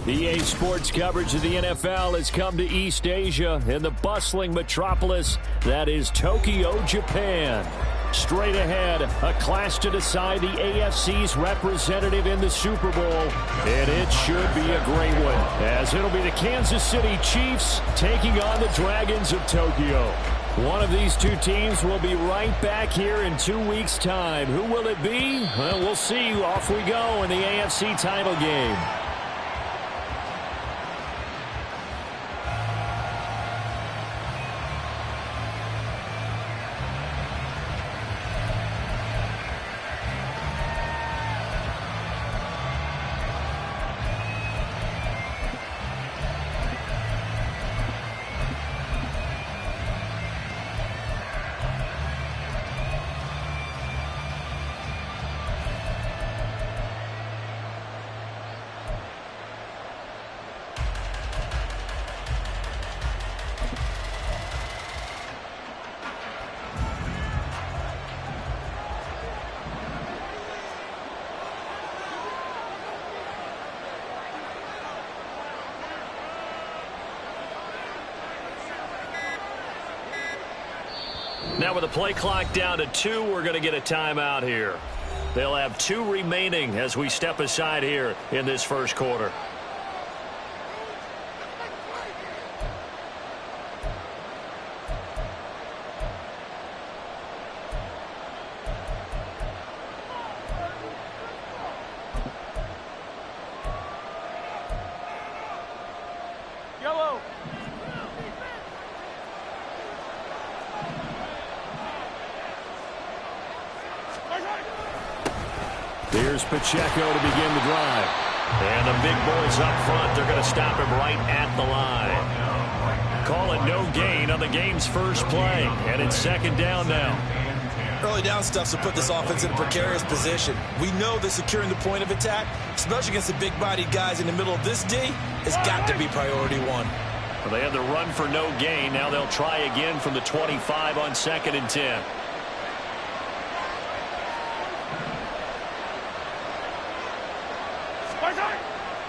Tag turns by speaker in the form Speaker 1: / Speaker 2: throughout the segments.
Speaker 1: EA Sports coverage of the NFL has come to East Asia in the bustling metropolis that is Tokyo, Japan. Straight ahead, a clash to decide the AFC's representative in the Super Bowl. And it should be a great one, as it'll be the Kansas City Chiefs taking on the Dragons of Tokyo. One of these two teams will be right back here in 2 weeks' time. Who will it be? Well, we'll see. Off we go in the AFC title game.
Speaker 2: Now with the play clock down to 2, we're going to get a timeout here. They'll have 2 remaining as we step aside here in this first quarter.
Speaker 1: Here's Pacheco to begin the drive.
Speaker 2: And the big boys up front, they're going to stop him right at the line. Call it no gain on the game's first play. And it's second down now.
Speaker 3: Early down stuffs will put this offense in a precarious position. We know that securing the point of attack, especially against the big-bodied guys in the middle of this D, has got to be priority one.
Speaker 2: Well, they had the run for no gain. Now they'll try again from the 25 on 2nd and 10.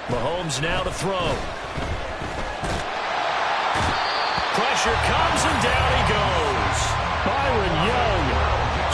Speaker 2: Mahomes now to throw. Pressure comes and down he goes.
Speaker 1: Byron Young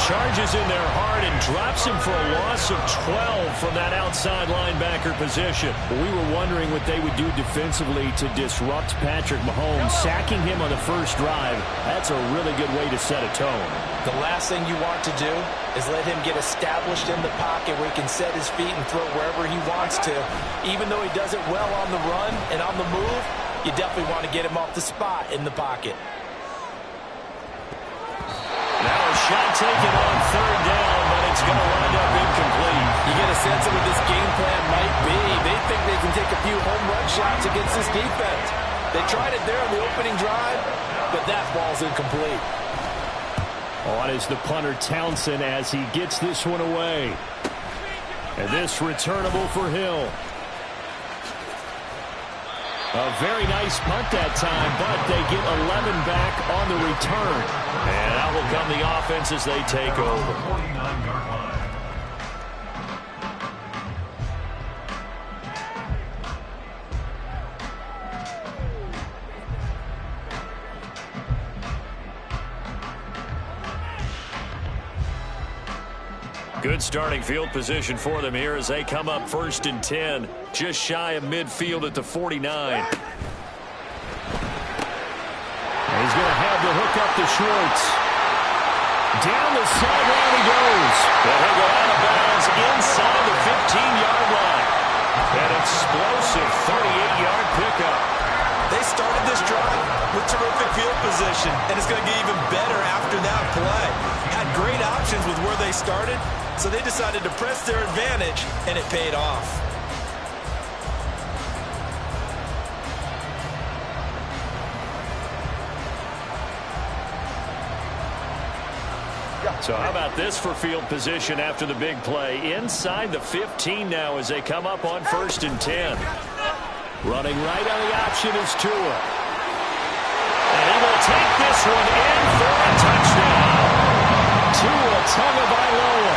Speaker 2: charges in there hard and drops him for a loss of 12 from that outside linebacker position.
Speaker 1: We were wondering what they would do defensively to disrupt Patrick Mahomes. Sacking him on the first drive, that's a really good way to set a tone.
Speaker 3: The last thing you want to do is let him get established in the pocket where he can set his feet and throw wherever he wants to. Even though he does it well on the run and on the move, you definitely want to get him off the spot in the pocket.
Speaker 2: Now a shot taken on 3rd down, but it's going to wind up incomplete.
Speaker 3: You get a sense of what this game plan might be. They think they can take a few home run shots against this defense. They tried it there on the opening drive, but that ball's incomplete.
Speaker 1: On is the punter Townsend as he gets this one away. And this returnable for Hill. A very nice punt that time, but they get 11 back on the return.
Speaker 2: And out will come the offense as they take over.
Speaker 4: 49-yard line.
Speaker 2: Good starting field position for them here as they come up 1st and 10. Just shy of midfield at the 49.
Speaker 1: And he's going to have to hook up to Schwartz. Down the sideline he goes.
Speaker 2: But he'll go out of bounds inside the 15-yard line. An explosive 38-yard pickup.
Speaker 3: They started this drive with terrific field position, and it's going to get even better after that play. Had great options with where they started, so they decided to press their advantage, and it paid off.
Speaker 2: So how about this for field position after the big play? Inside the 15 now as they come up on 1st and 10.
Speaker 1: Running right on the option is Tua.
Speaker 2: And he will take this one in for a touchdown.
Speaker 1: Tua Tagovailoa.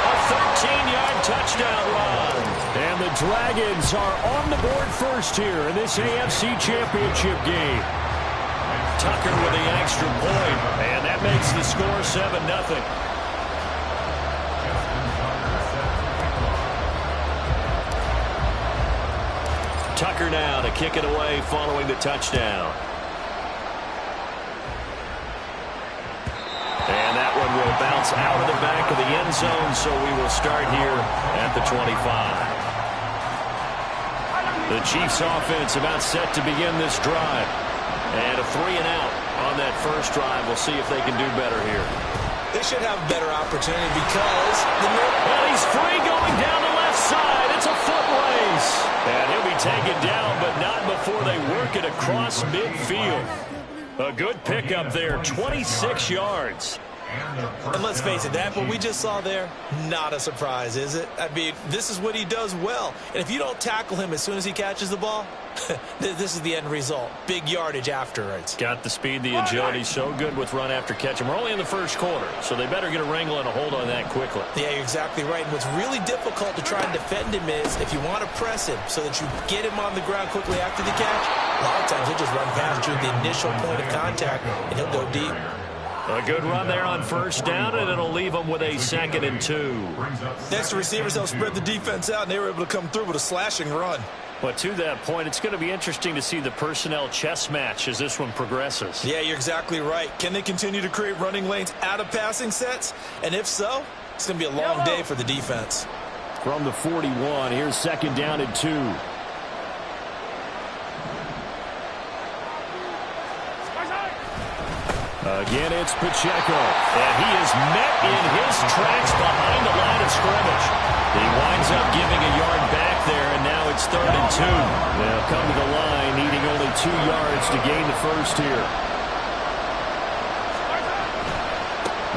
Speaker 2: A 13-yard touchdown run.
Speaker 1: And the Dragons are on the board first here in this AFC Championship game.
Speaker 2: Tucker with the extra point, and that makes the score 7-0. Tucker now to kick it away following the touchdown. And that one will bounce out of the back of the end zone, so we will start here at the 25. The Chiefs offense about set to begin this drive. And a 3-and-out on that first drive. We'll see if they can do better here.
Speaker 3: They should have a better opportunity because
Speaker 2: well, he's free going down the left side. It's a foot race. And he'll be taken down, but not before they work it across midfield. A good pickup there, 26 yards.
Speaker 3: And let's face it, that what we just saw there, not a surprise, is it? I mean, this is what he does well. And if you don't tackle him as soon as he catches the ball, this is the end result. Big yardage afterwards.
Speaker 2: Got the speed, the agility, so good with run after catch. And we're only in the first quarter, so they better get a wrangle and a hold on that quickly.
Speaker 3: Yeah, you're exactly right. And what's really difficult to try and defend him is if you want to press him so that you get him on the ground quickly after the catch, a lot of times he'll just run past you at the initial point of contact, and he'll go deep.
Speaker 2: A good run there on first down, and it'll leave them with a 2nd and 2.
Speaker 3: Next, the receivers help spread the defense out, and they were able to come through with a slashing run.
Speaker 1: But to that point, it's going to be interesting to see the personnel chess match as this one progresses.
Speaker 3: Yeah, you're exactly right. Can they continue to create running lanes out of passing sets? And if so, it's going to be a long day for the defense.
Speaker 1: From the 41, here's 2nd down and 2. Again, it's Pacheco. And he is met in his tracks behind the line of scrimmage. He winds up giving a yard back there, and now it's 3rd and 2. They'll come to the line, needing only 2 yards to gain the first here.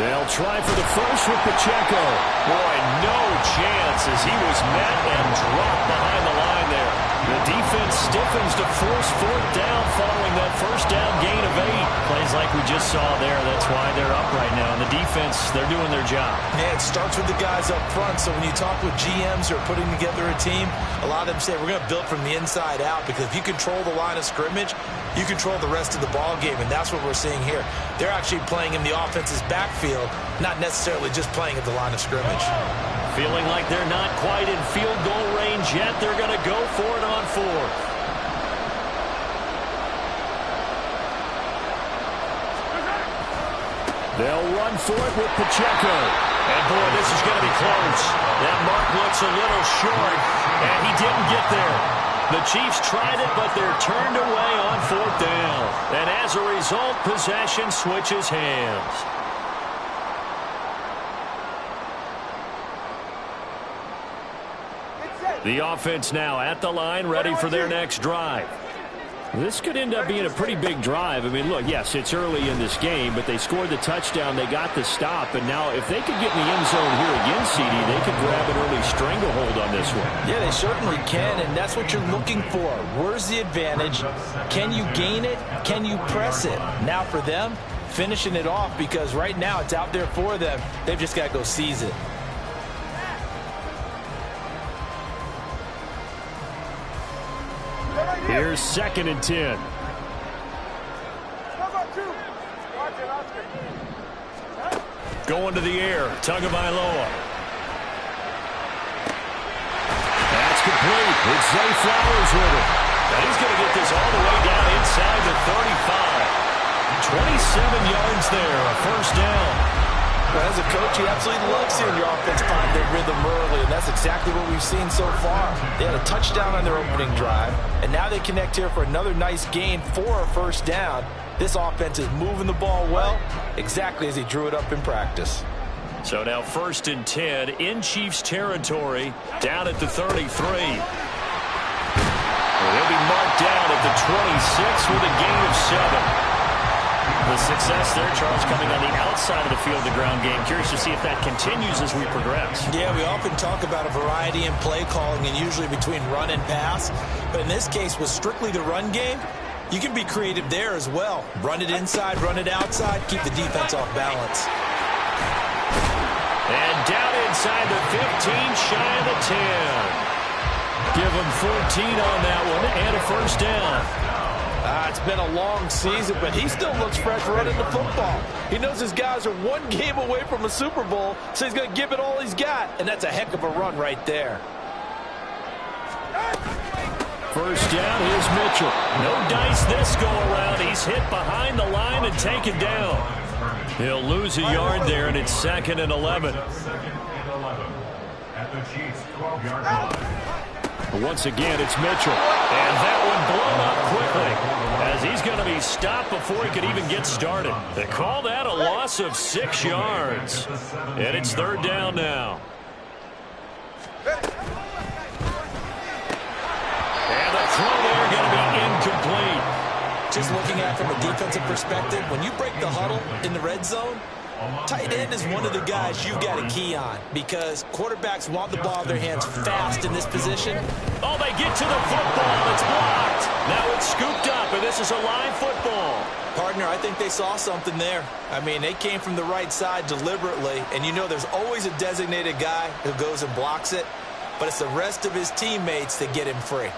Speaker 1: They'll try for the first with Pacheco.
Speaker 2: Boy, no chance as he was met and dropped behind the line there.
Speaker 1: The defense stiffens to force 4th down following that first down gain of 8. Plays like we just saw there. That's why they're up right now. And the defense, they're doing their job.
Speaker 3: Yeah, it starts with the guys up front. So when you talk with GMs who are putting together a team, a lot of them say we're going to build from the inside out, because if you control the line of scrimmage, you control the rest of the ball game, and that's what we're seeing here. They're actually playing in the offense's backfield, not necessarily just playing at the line of scrimmage.
Speaker 1: Feeling like they're not quite in field goal range yet. They're going to go for it on 4th. They'll run for it with Pacheco.
Speaker 2: And, boy, this is going to be close. That mark looks a little short, and he didn't get there. The Chiefs tried it, but they're turned away on 4th down. And as a result, possession switches hands.
Speaker 1: The offense now at the line, ready for their next drive. This could end up being a pretty big drive. I mean, look, yes, it's early in this game, but they scored the touchdown, they got the stop, and now if they could get in the end zone here again, CD, they could grab an early stranglehold on this one.
Speaker 3: Yeah, they certainly can, and that's what you're looking for. Where's the advantage? Can you gain it? Can you press it? Now for them, finishing it off, because right now it's out there for them. They've just got to go seize it.
Speaker 1: Here's 2nd and 10.
Speaker 2: Going to the air, Tagovailoa.
Speaker 1: That's complete. It's Zay Flowers with it.
Speaker 2: And he's going to get this all the way down inside the 35. 27 yards there, a first down.
Speaker 3: Well, as a coach, you absolutely love seeing your offense find their rhythm early, and that's exactly what we've seen so far. They had a touchdown on their opening drive, and now they connect here for another nice gain for a first down. This offense is moving the ball well, exactly as he drew it up in practice.
Speaker 2: So now 1st and 10 in Chiefs territory, down at the 33. They'll be marked down at the 26 with a gain of 7.
Speaker 1: The success there, Charles, coming on the outside of the field, the ground game. Curious to see if that continues as we progress.
Speaker 3: Yeah, we often talk about a variety in play calling and usually between run and pass. But in this case, with strictly the run game, you can be creative there as well. Run it inside, run it outside, keep the defense off balance.
Speaker 2: And down inside the 15, shy of the 10.
Speaker 1: Give him 14 on that one and a first down.
Speaker 3: It's been a long season, but he still looks fresh running the football. He knows his guys are one game away from a Super Bowl, so he's going to give it all he's got, and that's a heck of a run right there.
Speaker 1: First down, here's Mitchell. No dice this go-around. He's hit behind the line and taken down. He'll lose a yard there, and it's 2nd and 11.
Speaker 4: At the Chiefs' 12-yard line.
Speaker 1: Once again, it's Mitchell. And that one blown up quickly as he's going to be stopped before he could even get started. They call that a loss of 6 yards. And it's 3rd down now. And the throw there going to be incomplete.
Speaker 3: Just looking at it from a defensive perspective, when you break the huddle in the red zone, tight end is one of the guys you've got to key on because quarterbacks want the ball in their hands fast in this position.
Speaker 1: Oh, they get to the football. It's blocked. Now it's scooped up, and this is a live football.
Speaker 3: Partner, I think they saw something there. I mean, they came from the right side deliberately, and you know there's always a designated guy who goes and blocks it, but it's the rest of his teammates that get him free.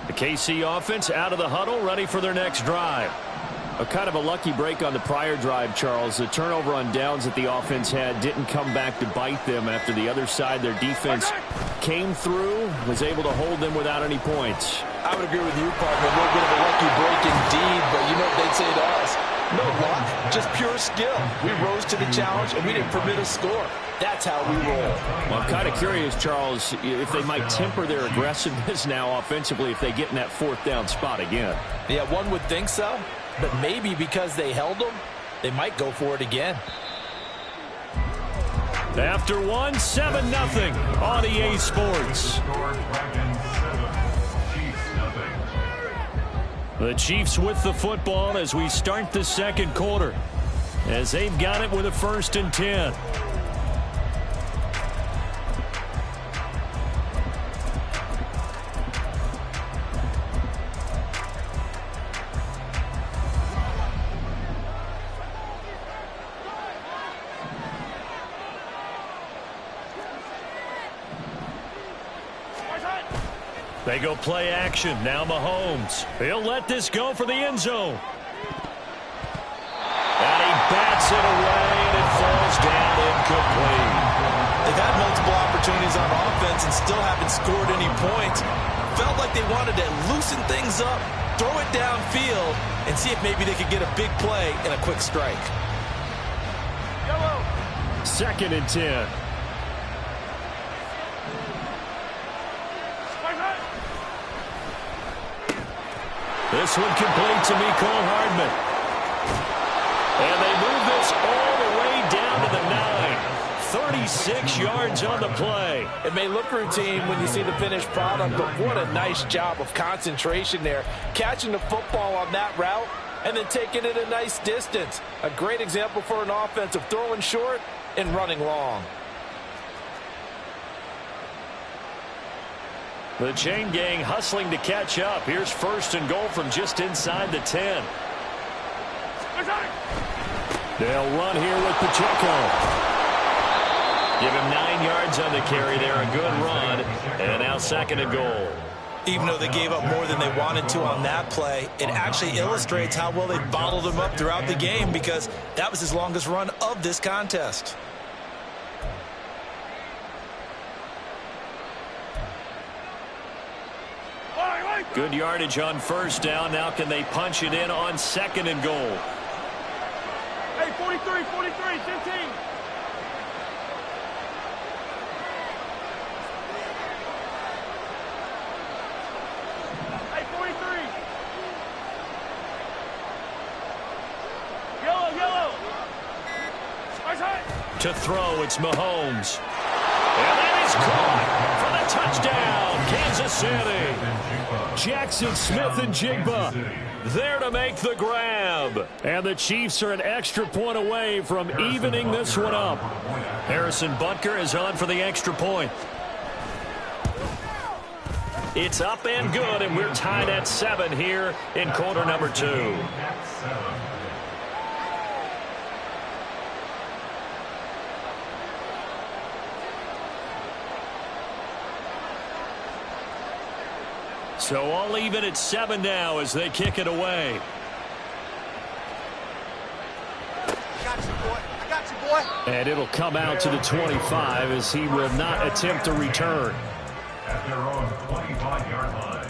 Speaker 1: The KC offense out of the huddle, ready for their next drive. A kind of a lucky break on the prior drive, Charles. The turnover on downs that the offense had didn't come back to bite them after the other side. Their defense came through, was able to hold them without any points.
Speaker 3: I would agree with you, partner. A little bit of a lucky break indeed, but you know what they'd say to us? No luck, just pure skill. We rose to the challenge, and we didn't permit a score. That's how we roll.
Speaker 1: Well, I'm kind of curious, Charles, if they might temper their aggressiveness now offensively if they get in that 4th down spot again.
Speaker 3: Yeah, one would think so, but maybe because they held them, they might go for it again.
Speaker 1: After 7-0 on EA Sports. The Chiefs with the football as we start the 2nd quarter, as they've got it with a 1st and 10. They go play action. Now Mahomes. He'll let this go for the end zone. And he bats it away, and it falls down incomplete.
Speaker 3: They've had multiple opportunities on offense and still haven't scored any points. Felt like they wanted to loosen things up, throw it downfield, and see if maybe they could get a big play and a quick strike.
Speaker 1: 2nd and 10. This one complete to Mecole Hardman. And they move this all the way down to the 9. 36 yards on the play.
Speaker 3: It may look routine when you see the finished product, but what a nice job of concentration there. Catching the football on that route and then taking it a nice distance. A great example for an offense of throwing short and running long.
Speaker 1: The chain gang hustling to catch up. Here's 1st and goal from just inside the 10. They'll run here with Pacheco. Give him 9 yards on the carry there. A good run. And now 2nd and goal.
Speaker 3: Even though they gave up more than they wanted to on that play, it actually illustrates how well they bottled them up throughout the game because that was his longest run of this contest.
Speaker 1: Good yardage on 1st down. Now can they punch it in on 2nd and goal?
Speaker 5: Hey, 43, 15. Hey, 43. Yellow.
Speaker 1: To throw, it's Mahomes. And that is caught for the touchdown, Kansas City. Jackson Smith-Njigba there to make the grab. And the Chiefs are an extra point away from evening this one up.
Speaker 2: Harrison Butker is on for the extra point. It's up and good, and we're tied at 7 here in quarter number 2. So all even at 7 now as they kick it away.
Speaker 5: I got you, boy.
Speaker 1: And it'll come out to the 25 as he will not attempt to return.
Speaker 4: At their own 25-yard line.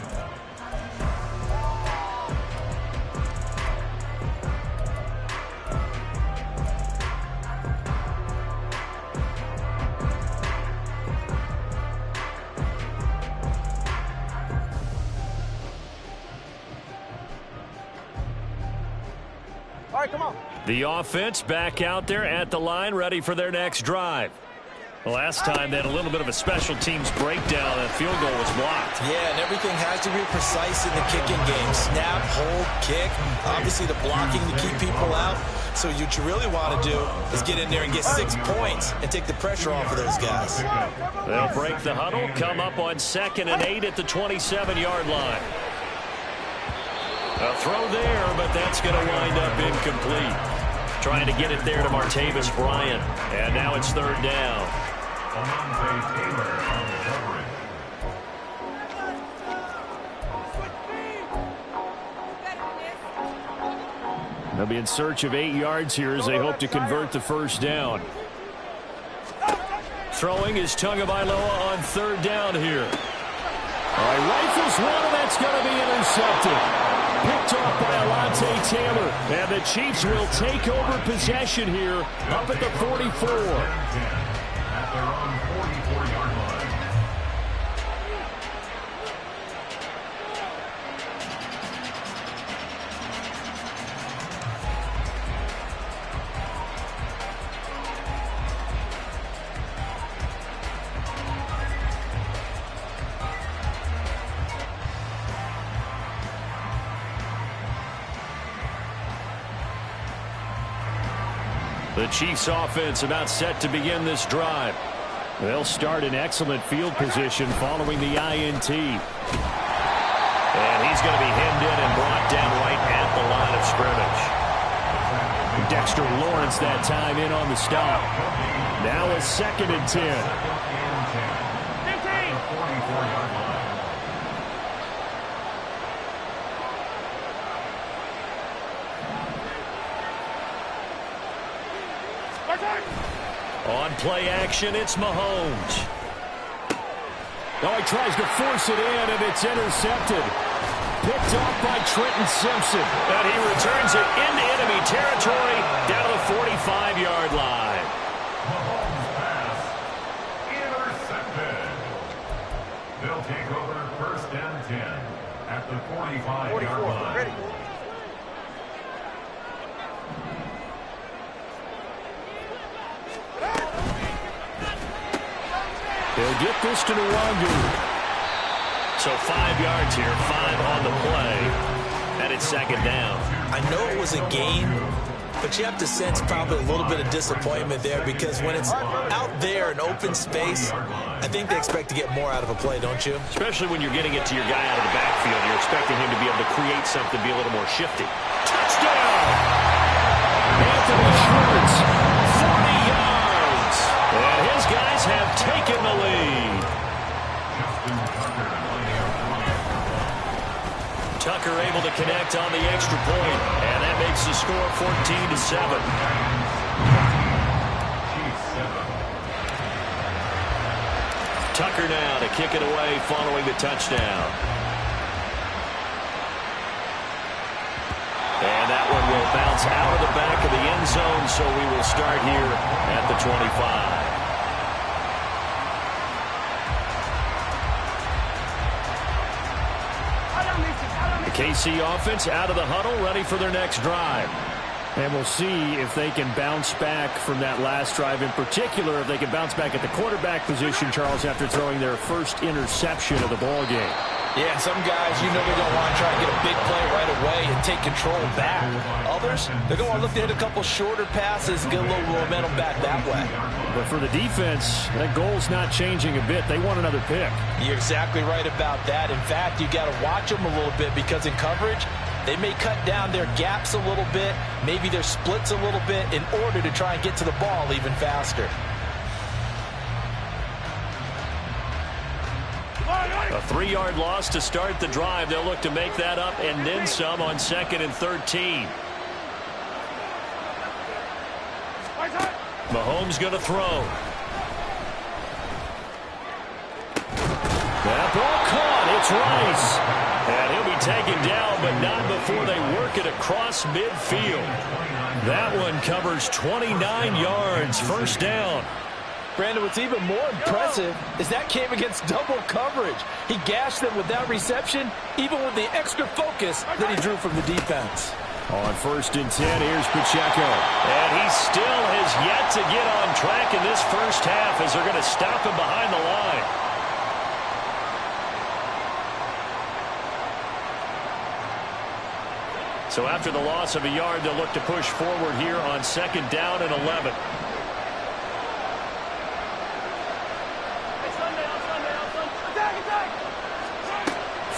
Speaker 5: All right, come on.
Speaker 2: The offense back out there at the line, ready for their next drive. Last time they had a little bit of a special teams breakdown. That field goal was blocked.
Speaker 3: Yeah, and everything has to be precise in the kicking game. Snap, hold, kick. Obviously the blocking to keep people out. So what you really want to do is get in there and get 6 points and take the pressure off of those guys.
Speaker 2: They'll break the huddle, come up on 2nd and 8 at the 27-yard line. A throw there, but that's going to wind up incomplete. Trying to get it there to Martavis Bryant. And now it's 3rd down.
Speaker 4: Alontae Taylor on the coverage.
Speaker 1: They'll be in search of 8 yards here as they hope to convert the 1st down. Throwing is Tagovailoa on 3rd down here. All right, rifles one, and that's going to be intercepted. Picked off by Alontae Taylor. And the Chiefs will take over possession here up at the 44.
Speaker 4: At their own 44-yard line.
Speaker 1: The Chiefs offense about set to begin this drive. They'll start in excellent field position following the INT.
Speaker 2: And he's going to be hemmed in and brought down right at the line of scrimmage.
Speaker 1: Dexter Lawrence that time in on the stop. Now a 2nd and 10.
Speaker 4: 44-yard line.
Speaker 2: On play action, it's Mahomes.
Speaker 1: Oh, he tries to force it in, and it's intercepted. Picked off by Trenton Simpson.
Speaker 2: And he returns it into enemy territory down to the 45-yard line.
Speaker 4: Mahomes pass. Intercepted. They'll take over 1st and 10 at the 45-yard line.
Speaker 5: Ready.
Speaker 1: They'll get this to Nwangu.
Speaker 2: So 5 yards here, 5 on the play. And it's 2nd down.
Speaker 3: I know it was a gain, but you have to sense probably a little bit of disappointment there because when it's out there in open space, I think they expect to get more out of a play, don't you?
Speaker 2: Especially when you're getting it to your guy out of the backfield. You're expecting him to be able to create something, be a little more shifty. Touchdown!
Speaker 1: Anthony Schwartz.
Speaker 2: 40 yards! And his guys have taken the lead. Tucker able to connect on the extra point, and that makes the score 14-7. Tucker now to kick it away following the touchdown. And that one will bounce out of the back of the end zone, so we will start here at the 25.
Speaker 1: The KC offense out of the huddle, ready for their next drive. And we'll see if they can bounce back from that last drive. In particular, if they can bounce back at the quarterback position, Charles, after throwing their first interception of the ball game.
Speaker 3: Yeah, some guys, you know they're going to want to try to get a big play right away and take control back. Others, they're going to want to look to hit a couple shorter passes and get a little momentum back that way.
Speaker 1: But for the defense, that goal's not changing a bit. They want another pick.
Speaker 3: You're exactly right about that. In fact, you got to watch them a little bit because in coverage, they may cut down their gaps a little bit, maybe their splits a little bit in order to try and get to the ball even faster.
Speaker 1: A 3-yard loss to start the drive. They'll look to make that up and then some on 2nd and 13. Mahomes going to throw. That ball caught. It's Rice. And he'll be taken down, but not before they work it across midfield. That one covers 29 yards. First down.
Speaker 3: Brandon, what's even more impressive is that came against double coverage. He gashed them with that reception, even with the extra focus that he drew from the defense.
Speaker 1: On 1st and 10, here's Pacheco. And he still has yet to get on track in this first half as they're going to stop him behind the line. So after the loss of a yard, they'll look to push forward here on 2nd down and 11.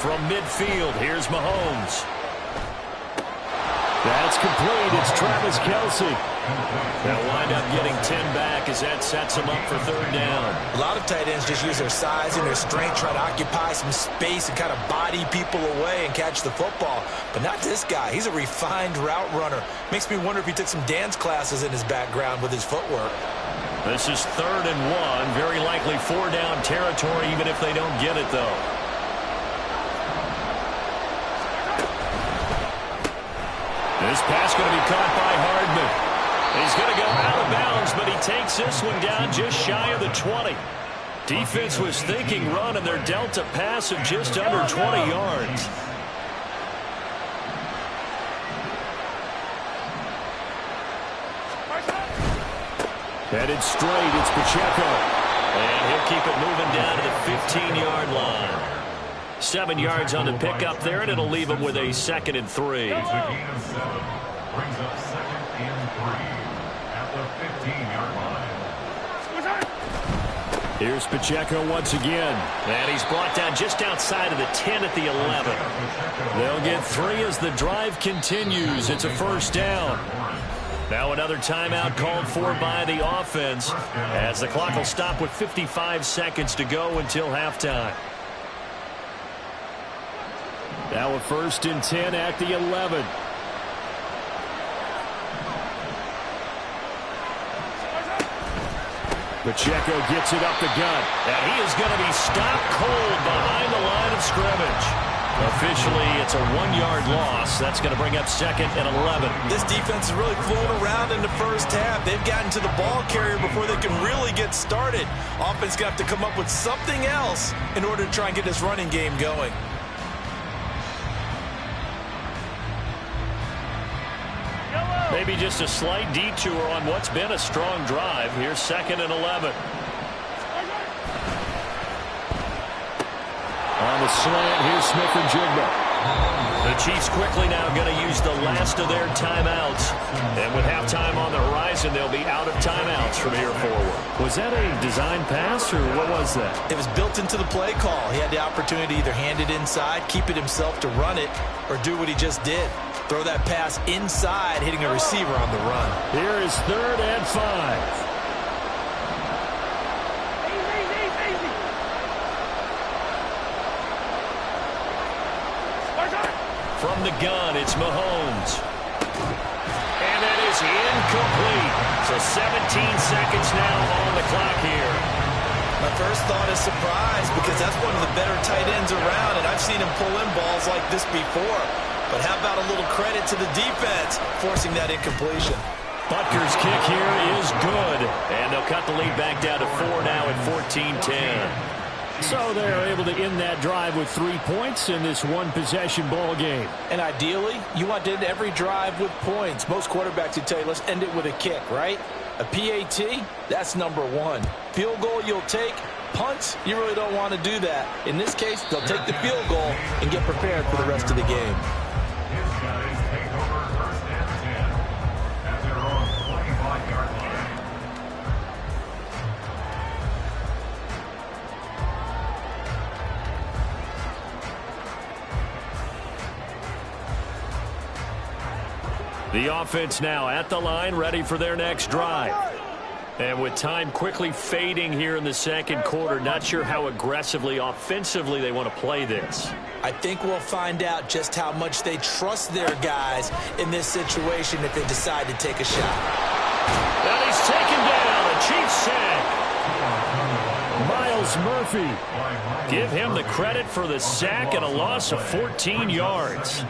Speaker 1: From midfield, here's Mahomes. That's complete. It's Travis Kelce. They'll wind up getting 10 back as that sets them up for 3rd down.
Speaker 3: A lot of tight ends just use their size and their strength, try to occupy some space and kind of body people away and catch the football. But not this guy. He's a refined route runner. Makes me wonder if he took some dance classes in his background with his footwork.
Speaker 1: This is 3rd and 1. Very likely 4-down territory, even if they don't get it, though. This pass going to be caught by Hardman. He's going to go out of bounds, but he takes this one down just shy of the 20. Defense was thinking run, and they're dealt a pass of just under 20 yards. Headed straight, it's Pacheco. And he'll keep it moving down to the 15-yard line. 7 yards on the pickup there, and it'll leave him with a 2nd and 3.
Speaker 4: It's a gain of 7. Brings up 2nd and 3 at the 15-yard line.
Speaker 1: Here's Pacheco once again. And he's brought down just outside of the 10 at the 11. They'll get 3 as the drive continues. It's a 1st down. Now another timeout called for by the offense as the clock will stop with 55 seconds to go until halftime. Now a 1st and 10 at the 11. Pacheco gets it up the gut. And he is going to be stopped cold behind the line of scrimmage. Officially, it's a 1-yard loss. That's going to bring up 2nd and 11.
Speaker 3: This defense is really floating around in the first half. They've gotten to the ball carrier before they can really get started. Offense got to come up with something else in order to try and get this running game going.
Speaker 1: Maybe just a slight detour on what's been a strong drive. Here's 2nd and 11. On the slant, here's Smith-Njigba. The Chiefs quickly now going to use the last of their timeouts. And with halftime on the horizon, they'll be out of timeouts from here forward. Was that a design pass, or what was that?
Speaker 3: It was built into the play call. He had the opportunity to either hand it inside, keep it himself to run it, or do what he just did. Throw that pass inside, hitting a receiver on the run.
Speaker 1: Here is 3rd and 5. From the gun, it's Mahomes. And that is incomplete. So 17 seconds now on the clock here.
Speaker 3: My first thought is surprise because that's one of the better tight ends around, and I've seen him pull in balls like this before. But how about a little credit to the defense forcing that incompletion?
Speaker 1: Butker's kick here is good. And they'll cut the lead back down to 4 now at 14-10. So they're able to end that drive with 3 points in this one-possession ball game.
Speaker 3: And ideally, you want to end every drive with points. Most quarterbacks would tell you, let's end it with a kick, right? A PAT, that's number 1. Field goal you'll take, punts, you really don't want to do that. In this case, they'll take the field goal and get prepared for the rest of the game.
Speaker 4: His guys take over first and 10 at their own 25-yard line.
Speaker 1: The offense now at the line, ready for their next drive. And with time quickly fading here in the second quarter, not sure how aggressively, offensively they want to play this.
Speaker 3: I think we'll find out just how much they trust their guys in this situation if they decide to take a shot.
Speaker 1: And he's taken down, a Chiefs sack. Myles Murphy. Give him the credit for the sack and a loss of 14 yards.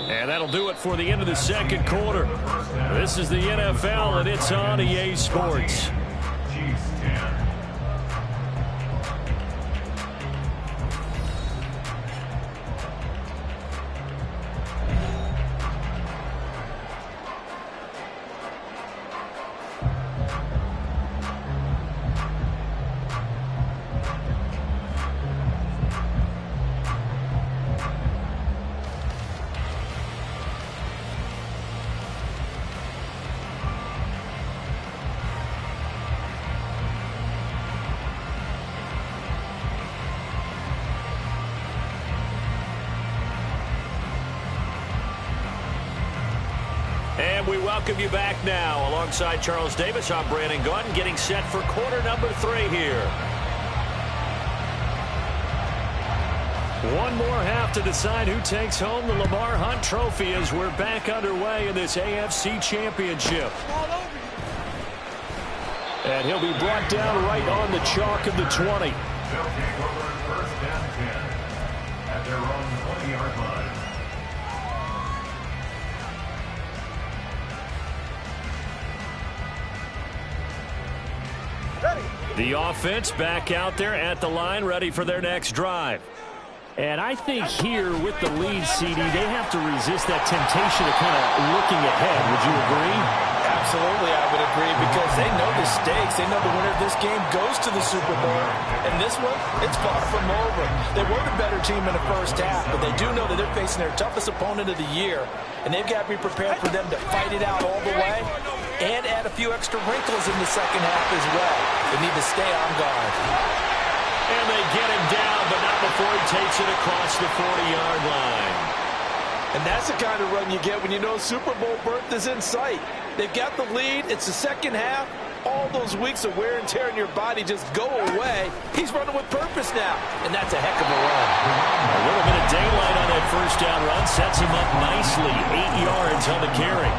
Speaker 1: And that'll do it for the end of the second quarter. This is the NFL, and it's on EA Sports.
Speaker 4: Chiefs 10.
Speaker 1: And we welcome you back now. Alongside Charles Davis, I'm Brandon Gaudin, getting set for quarter number 3 here. One more half to decide who takes home the Lamar Hunt Trophy as we're back underway in this AFC Championship. And he'll be brought down right on the chalk of the 20.
Speaker 4: They'll take over first and 10 at their own 20-yard line.
Speaker 1: The offense back out there at the line, ready for their next drive. And I think here with the lead, CD, they have to resist that temptation of kind of looking ahead. Would you agree?
Speaker 3: Absolutely, I would agree, because they know the stakes. They know the winner of this game goes to the Super Bowl. And this one, it's far from over. They were the better team in the first half, but they do know that they're facing their toughest opponent of the year. And they've got to be prepared for them to fight it out all the way and add a few extra wrinkles in the second half as well. They need to stay on guard.
Speaker 1: And they get him down, but not before he takes it across the 40-yard line.
Speaker 3: And that's the kind of run you get when you know Super Bowl berth is in sight. They've got the lead. It's the second half. All those weeks of wear and tear in your body just go away. He's running with purpose now, and that's a heck of a run.
Speaker 1: A little bit of daylight on that first down run sets him up nicely. 8 yards on the carry.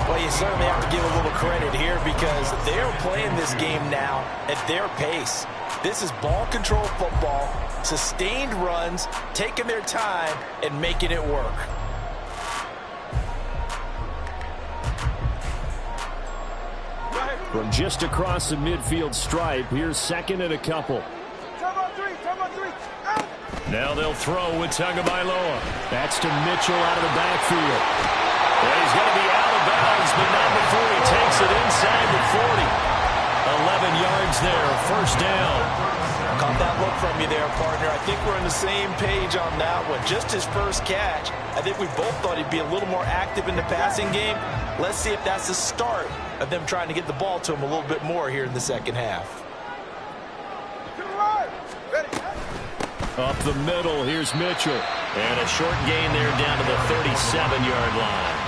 Speaker 3: Well, you certainly have to give a little credit here because they're playing this game now at their pace. This is ball control football, sustained runs, taking their time, and making it work.
Speaker 1: From just across the midfield stripe, here's second and a couple. Now they'll throw with Tagovailoa. That's to Mitchell out of the backfield. And he's going to be out of bounds, but not before he takes it inside the 40. 11 yards there, first down.
Speaker 3: Caught that look from you there, partner. I think we're on the same page on that one. Just his first catch. I think we both thought he'd be a little more active in the passing game. Let's see if that's the start of them trying to get the ball to him a little bit more here in the second half.
Speaker 1: Up the middle, here's Mitchell. And a short gain there down to the 37-yard line.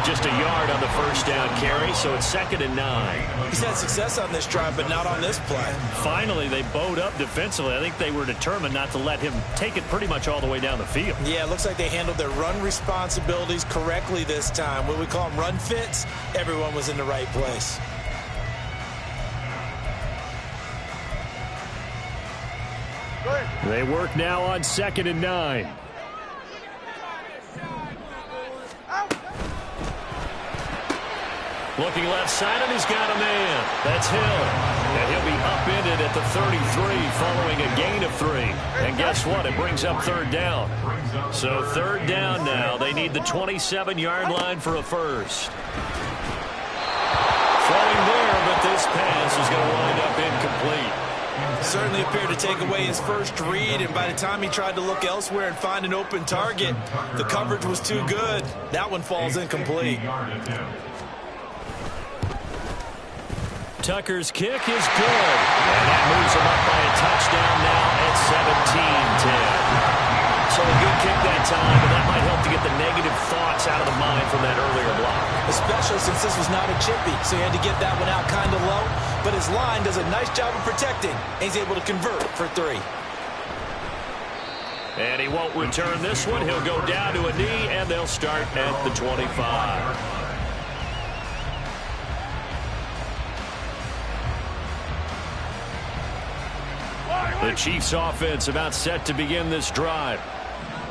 Speaker 1: Just a yard on the first down carry, so it's 2nd and 9.
Speaker 3: He's had success on this drive, but not on this play.
Speaker 1: Finally, they bowed up defensively. I think they were determined not to let him take it pretty much all the way down the field.
Speaker 3: Yeah, it looks like they handled their run responsibilities correctly this time. What we call them run fits, everyone was in the right place.
Speaker 1: They work now on 2nd and 9. Looking left side, and he's got a man. That's Hill. And he'll be upended at the 33 following a gain of 3. And guess what? It brings up 3rd down. So 3rd down now. They need the 27-yard line for a first. Throwing there, but this pass is going to wind up incomplete.
Speaker 3: Certainly appeared to take away his first read, and by the time he tried to look elsewhere and find an open target, the coverage was too good. That one falls incomplete.
Speaker 1: Tucker's kick is good. And that moves him up by a touchdown now at 17-10. So a good kick that time, but that might help to get the negative thoughts out of the mind from that earlier block.
Speaker 3: Especially since this was not a chippy, so he had to get that one out kind of low. But his line does a nice job of protecting, and he's able to convert for 3.
Speaker 1: And he won't return this one. He'll go down to a knee, and they'll start at the 25. The Chiefs offense about set to begin this drive.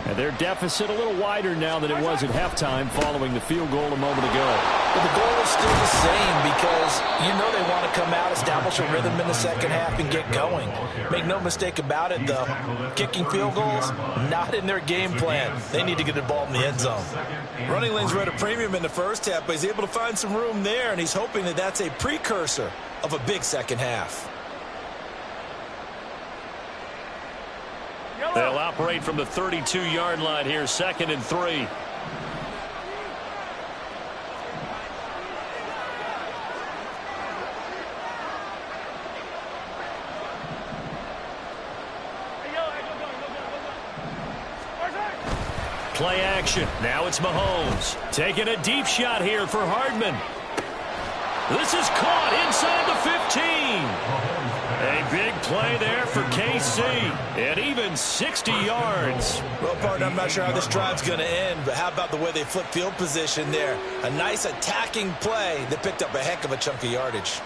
Speaker 1: And their deficit a little wider now than it was at halftime following the field goal a moment ago.
Speaker 3: But the goal is still the same because you know they want to come out, establish a rhythm in the second half, and get going. Make no mistake about it, though. Kicking field goals, not in their game plan. They need to get the ball in the end zone. Running lanes were at a premium in the first half, but he's able to find some room there, and he's hoping that that's a precursor of a big second half.
Speaker 1: They'll operate from the 32-yard line here, 2nd and 3. Play action. Now it's Mahomes. Taking a deep shot here for Hardman. This is caught inside the 15. A big play there for KC. And even 60 yards.
Speaker 3: Well, partner, I'm not sure how this drive's going to end, but how about the way they flip field position there? A nice attacking play that picked up a heck of a chunk of yardage.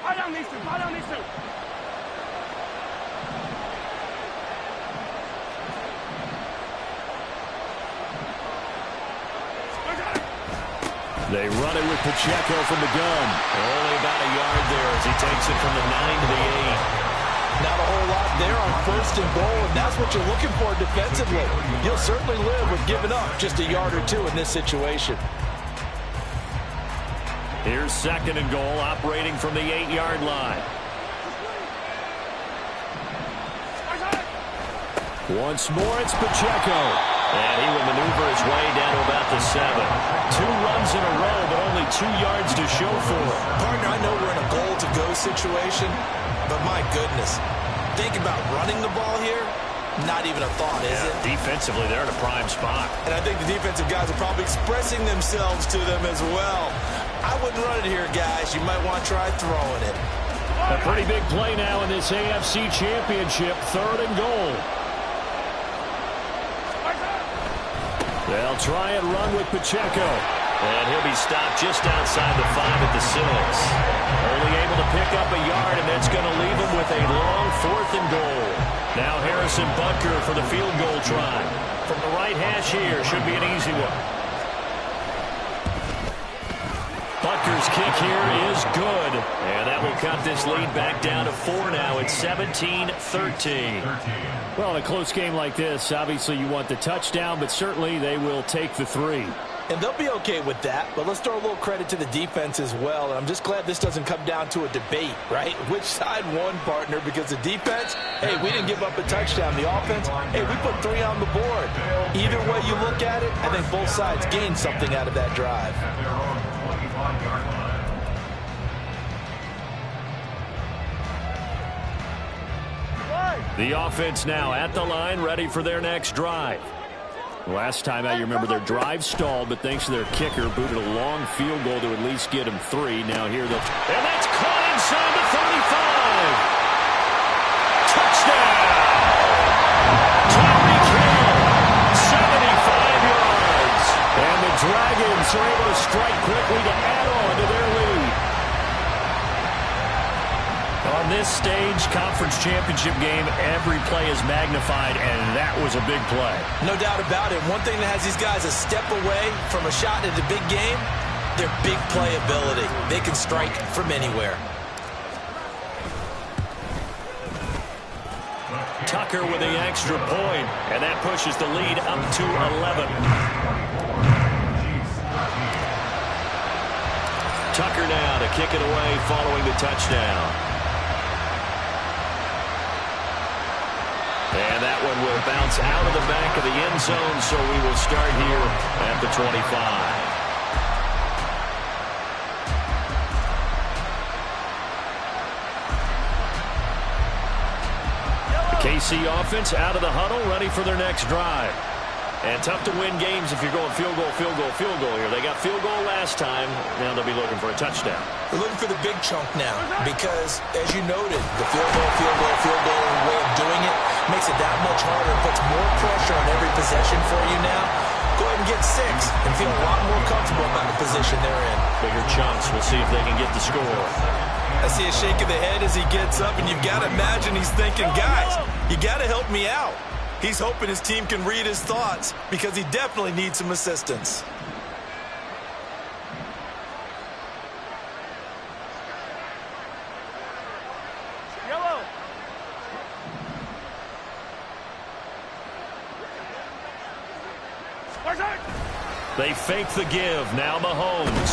Speaker 5: Pile down these two. Pile down these two.
Speaker 1: They run it with Pacheco from the gun. Only about a yard there as he takes it from the 9 to the 8.
Speaker 3: Not a whole lot there on 1st and goal, and that's what you're looking for defensively. You'll certainly live with giving up just a yard or 2 in this situation.
Speaker 1: Here's 2nd and goal, operating from the 8-yard line. Once more, it's Pacheco. And he will maneuver his way down to about the 7. 2 runs in a row, but only 2 yards to show for it.
Speaker 3: Partner, I know we're in a goal-to-go situation, but my goodness, think about running the ball here. Not even a thought, is it?
Speaker 1: Defensively, they're in a prime spot.
Speaker 3: And I think the defensive guys are probably expressing themselves to them as well. I wouldn't run it here, guys. You might want to try throwing it.
Speaker 1: A pretty big play now in this AFC Championship, 3rd and goal. They'll try and run with Pacheco. And he'll be stopped just outside the 5 at the 6. Only able to pick up a yard, and that's going to leave him with a long 4th and goal. Now Harrison Butker for the field goal try. From the right hash here, should be an easy one. Butker's kick here is good. And that will cut this lead back down to 4 now. It's 17-13. Well, in a close game like this, obviously you want the touchdown, but certainly they will take the 3.
Speaker 3: And they'll be okay with that, but let's throw a little credit to the defense as well. And I'm just glad this doesn't come down to a debate, right? Which side won, partner? Because the defense, hey, we didn't give up a touchdown. The offense, hey, we put 3 on the board. Either way you look at it, I think both sides gained something out of that drive.
Speaker 1: The offense now at the line, ready for their next drive. Last time out, you remember their drive stalled, but thanks to their kicker, booted a long field goal to at least get them 3. Now here they'll... And that's caught inside the 35. Touchdown! Tyreek Hill, 75 yards. And the Dragons are able to strike quickly to add on to their lead. On this stage, conference championship game, every play is magnified, and that was a big play.
Speaker 3: No doubt about it. One thing that has these guys a step away from a shot at the big game, their big play ability. They can strike from anywhere.
Speaker 2: Tucker with the extra point, and that pushes the lead up to 11. Tucker now to kick it away following the touchdown. And that one will bounce out of the back of the end zone, so we will start here at the 25. KC offense out of the huddle, ready for their next drive. And tough to win games if you're going field goal, field goal, field goal here. They got field goal last time. Now they'll be looking for a touchdown.
Speaker 3: They're looking for the big chunk now because, as you noted, the field goal way of doing it makes it that much harder. It puts more pressure on every possession for you now. Go ahead and get 6 and feel a lot more comfortable about the position they're in.
Speaker 2: Bigger chunks. We'll see if they can get the score.
Speaker 3: I see a shake of the head as he gets up, and you've got to imagine he's thinking, guys, you got to help me out. He's hoping his team can read his thoughts because he definitely needs some assistance.
Speaker 5: Yellow.
Speaker 2: They fake the give. Now Mahomes.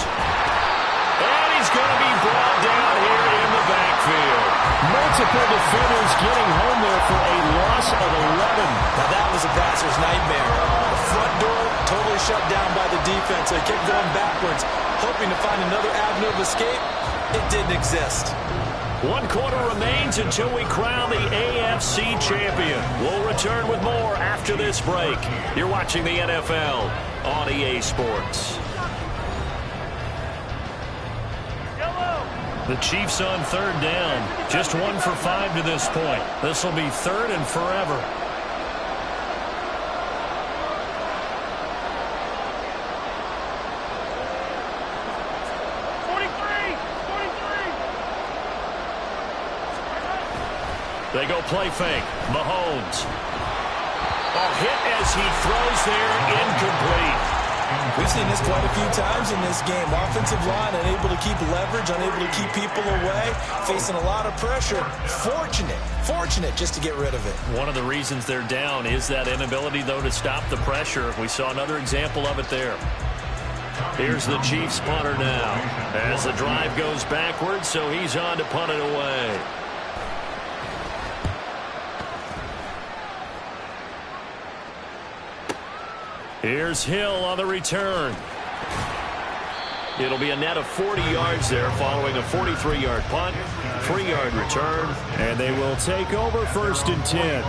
Speaker 2: And he's going to be brought down here in the backfield.
Speaker 1: Multiple defenders getting home there for a loss of 11.
Speaker 3: Now that was a passer's nightmare. The front door totally shut down by the defense. They kept going backwards, hoping to find another avenue of escape. It didn't exist.
Speaker 2: 1 quarter remains until we crown the AFC champion. We'll return with more after this break. You're watching the NFL on EA Sports.
Speaker 1: The Chiefs on 3rd down. Just 1 for 5 to this point. This will be 3rd and forever.
Speaker 2: They go play fake. Mahomes. A hit as he throws there, incomplete.
Speaker 3: We've seen this quite a few times in this game. Offensive line unable to keep leverage, unable to keep people away, facing a lot of pressure. Fortunate just to get rid of it.
Speaker 2: One of the reasons they're down is that inability, though, to stop the pressure. We saw another example of it there. Here's the Chiefs punter now as the drive goes backwards, so he's on to punt it away. Here's Hill on the return. It'll be a net of 40 yards there following a 43-yard punt, 3-yard return,
Speaker 1: and they will take over 1st and 10.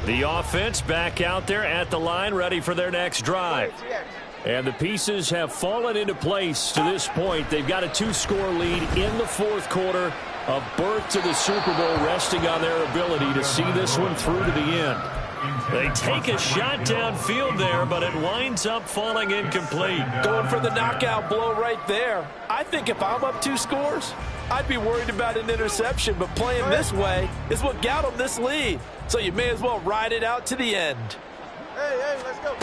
Speaker 1: The offense back out there at the line, ready for their next drive. And the pieces have fallen into place to this point. They've got a 2-score lead in the 4th quarter. A berth to the Super Bowl resting on their ability to see this one through to the end.
Speaker 2: They take a shot downfield there, but it winds up falling incomplete.
Speaker 3: Going for the knockout blow right there. I think if I'm up 2 scores, I'd be worried about an interception, but playing this way is what got them this lead. So you may as well ride it out to the end.
Speaker 5: Hey, let's go.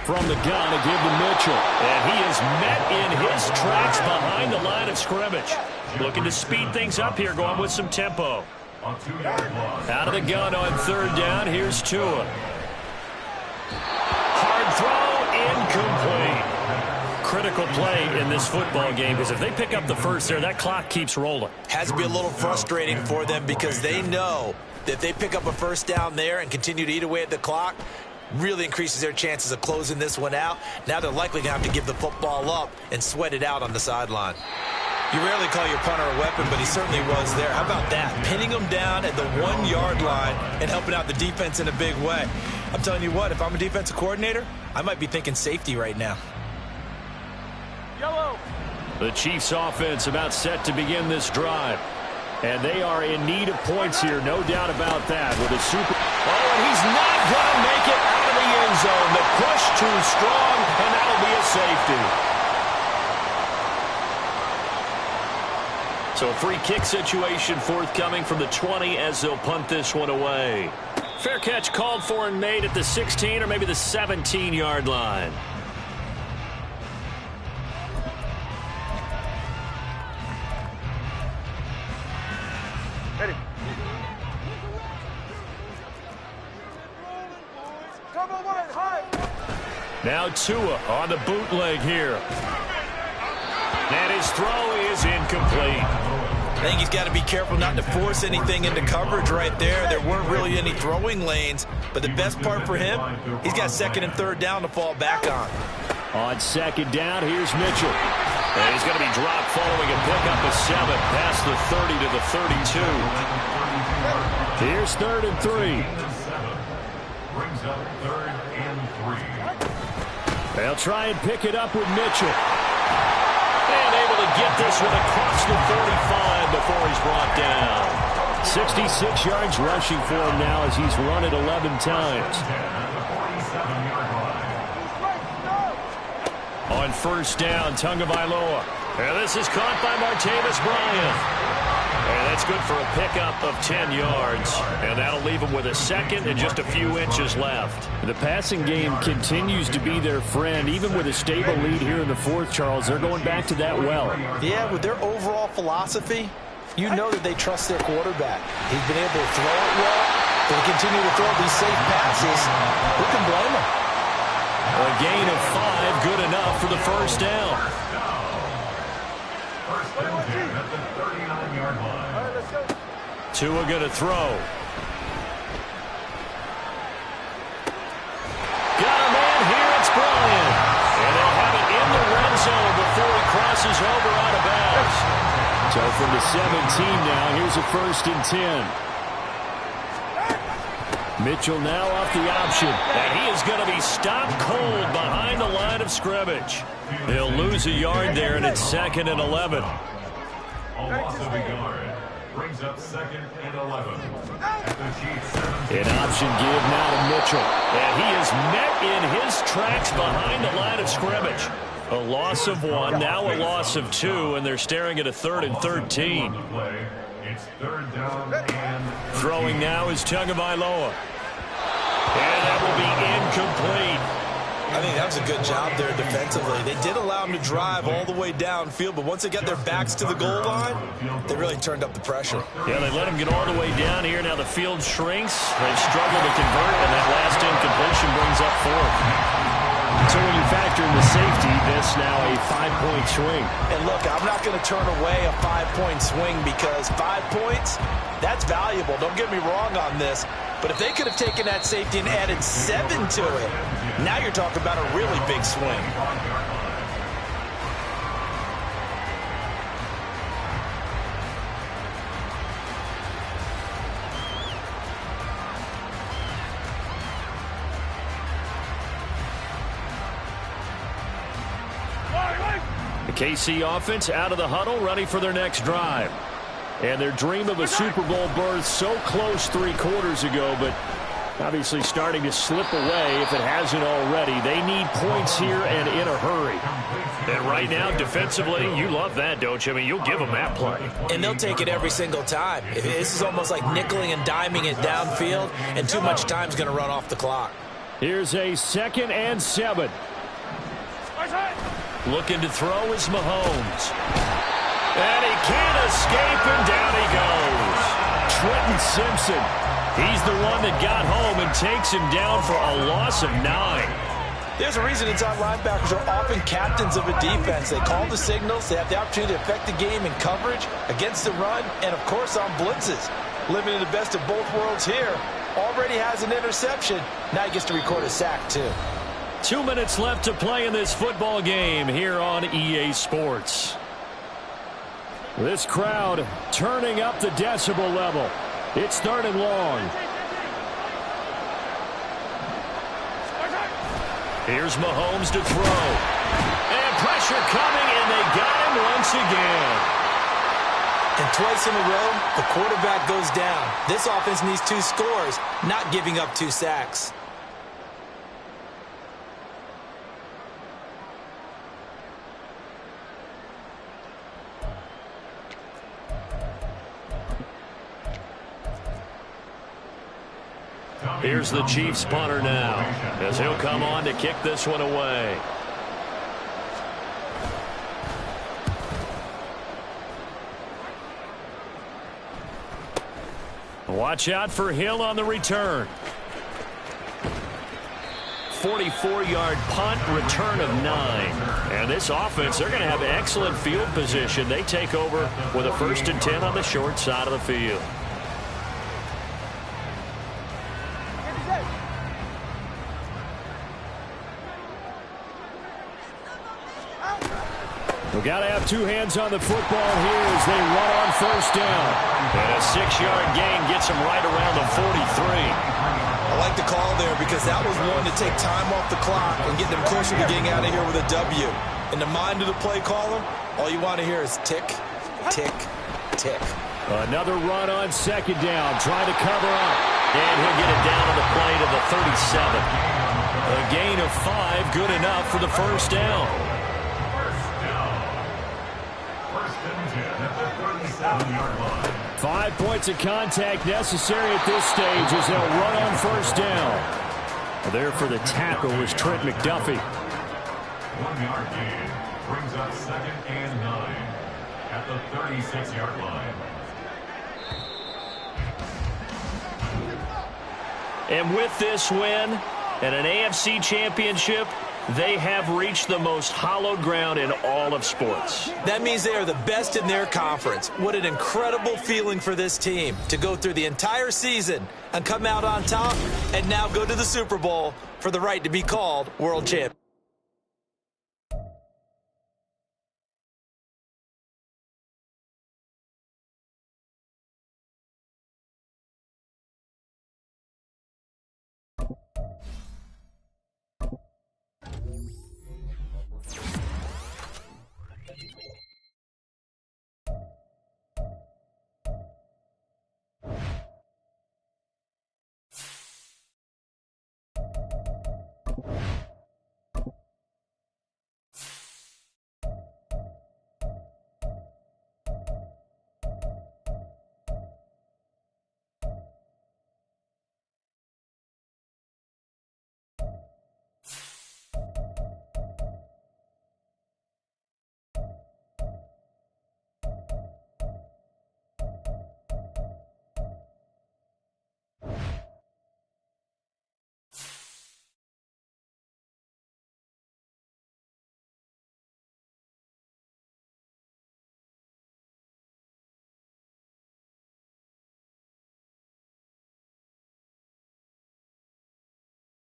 Speaker 1: From the gun, a give to Mitchell.
Speaker 2: And he is met in his tracks behind the line of scrimmage. Looking to speed things up here, going with some tempo. Out of the gun on 3rd down, here's Tua. Hard throw, incomplete.
Speaker 1: Critical play in this football game, because if they pick up the first there, that clock keeps rolling.
Speaker 3: Has to be a little frustrating for them because they know that if they pick up a first down there and continue to eat away at the clock, really increases their chances of closing this one out. Now they're likely going to have to give the football up and sweat it out on the sideline. You rarely call your punter a weapon, but he certainly was there. How about that? Pinning him down at the 1-yard line and helping out the defense in a big way. I'm telling you what, if I'm a defensive coordinator, I might be thinking safety right now.
Speaker 5: Yellow.
Speaker 1: The Chiefs offense about set to begin this drive. And they are in need of points here, no doubt about that. With a super...
Speaker 2: Oh, and he's not going to make it out of the end zone. The push too strong, and that'll be a safety. So a free kick situation forthcoming from the 20 as they'll punt this one away. fair catch called for and made at the 16 or maybe the 17-yard line.
Speaker 5: Ready. Come on, high.
Speaker 2: Now Tua on the bootleg here. And his throw is incomplete.
Speaker 3: I think he's got to be careful not to force anything into coverage right there. There weren't really any throwing lanes, but the best part for him, he's got second and third down to fall back on.
Speaker 1: On second down, here's Mitchell.
Speaker 2: And he's going to be dropped following a pickup of 7 past the 30 to the 32.
Speaker 1: Here's 3rd and 3.
Speaker 4: Brings up 3rd and 3.
Speaker 1: They'll try and pick it up with Mitchell.
Speaker 2: And able to get this one across the 45 before he's brought down.
Speaker 1: 66 yards rushing for him now as he's run it 11 times.
Speaker 2: On first down, Tagovailoa. And this is caught by Martavis Bryant. And that's good for a pickup of 10 yards. And that'll leave him with a second and just a few inches left.
Speaker 1: The passing game continues to be their friend. Even with a stable lead here in the fourth, Charles, they're going back to that well.
Speaker 3: Yeah, with their overall philosophy, you know that they trust their quarterback. He's been able to throw it well. They continue to throw these safe passes. Who can blame them?
Speaker 2: A gain of 5, good enough for the first down.
Speaker 4: First and 10 at the 39-yard line.
Speaker 5: All right, let's go.
Speaker 2: Tua going to throw. Got a man here, it's Bryant. And they'll have it in the red zone before he crosses over out of bounds.
Speaker 1: So from the 17 now, here's a 1st and 10. Mitchell now off the option.
Speaker 2: And he is going to be stopped cold behind the line of scrimmage. They'll lose a yard there, and it's 2nd and 11.
Speaker 4: A loss of a yard. Brings up 2nd and 11. At the Chiefs 17.
Speaker 1: An option give now to Mitchell.
Speaker 2: And he is met in his tracks behind the line of scrimmage. A loss of 1, now a loss of 2, and they're staring at a 3rd and 13.
Speaker 4: It's 3rd down and
Speaker 2: Throwing now is Tagovailoa. And that will be incomplete.
Speaker 3: I think that was a good job there defensively. They did allow him to drive all the way downfield, but once they got their backs to the goal line, they really turned up the pressure.
Speaker 2: Yeah, they let him get all the way down here. Now the field shrinks. They've struggled to convert, and that last incompletion brings up 4th.
Speaker 1: So when you factor in the safety, this now a 5-point swing.
Speaker 3: And look, I'm not going to turn away a 5-point swing because 5 points, that's valuable. Don't get me wrong on this. But if they could have taken that safety and added 7 to it, now you're talking about a really big swing.
Speaker 1: The KC offense out of the huddle, ready for their next drive. And their dream of a Super Bowl berth so close 3 quarters ago, but obviously starting to slip away if it hasn't already. They need points here and in a hurry.
Speaker 2: And right now, defensively, you love that, don't you? I mean, you'll give them that play.
Speaker 3: And they'll take it every single time. This is almost like nickeling and diming it downfield, and too much time's going to run off the clock.
Speaker 1: Here's a 2nd and 7.
Speaker 2: Looking to throw is Mahomes. And he can't escape, and down he goes.
Speaker 1: Trenton Simpson.
Speaker 2: He's the one that got home and takes him down for a loss of 9.
Speaker 3: There's a reason inside linebackers are often captains of a defense. They call the signals. They have the opportunity to affect the game in coverage, against the run, and, of course, on blitzes. Living in the best of both worlds here. Already has an interception. Now he gets to record a sack, too.
Speaker 2: 2 minutes left to play in this football game here on EA Sports.
Speaker 1: This crowd turning up the decibel level. It's 3rd and long.
Speaker 2: Here's Mahomes to throw. And pressure coming, and they got him once again.
Speaker 3: And twice in a row, the quarterback goes down. This offense needs 2 scores, not giving up 2 sacks.
Speaker 1: Here's the Chiefs punter now, as he'll come on to kick this one away. Watch out for Hill on the return. 44-yard punt, return of 9. And this offense, they're going to have excellent field position. They take over with a 1st and 10 on the short side of the field. We've got to have 2 hands on the football here as they run on 1st down. And a 6-yard gain gets them right around the 43.
Speaker 3: I like the call there because that was one to take time off the clock and get them closer to getting out of here with a W. In the mind of the play caller, all you want to hear is tick, tick, tick.
Speaker 1: Another run on 2nd down, trying to cover up. And he'll get it down on the play to the 37. A gain of 5, good enough for the 1st down.
Speaker 4: 37-yard line.
Speaker 1: 5 points of contact necessary at this stage as they'll run on 1st down. There for the tackle is Trent McDuffie.
Speaker 4: 1-yard gain brings up 2nd and 9 at the 36-yard line.
Speaker 1: And with this win and an AFC championship, they have reached the most hallowed ground in all of sports.
Speaker 3: That means they are the best in their conference. What an incredible feeling for this team to go through the entire season and come out on top and now go to the Super Bowl for the right to be called world champion.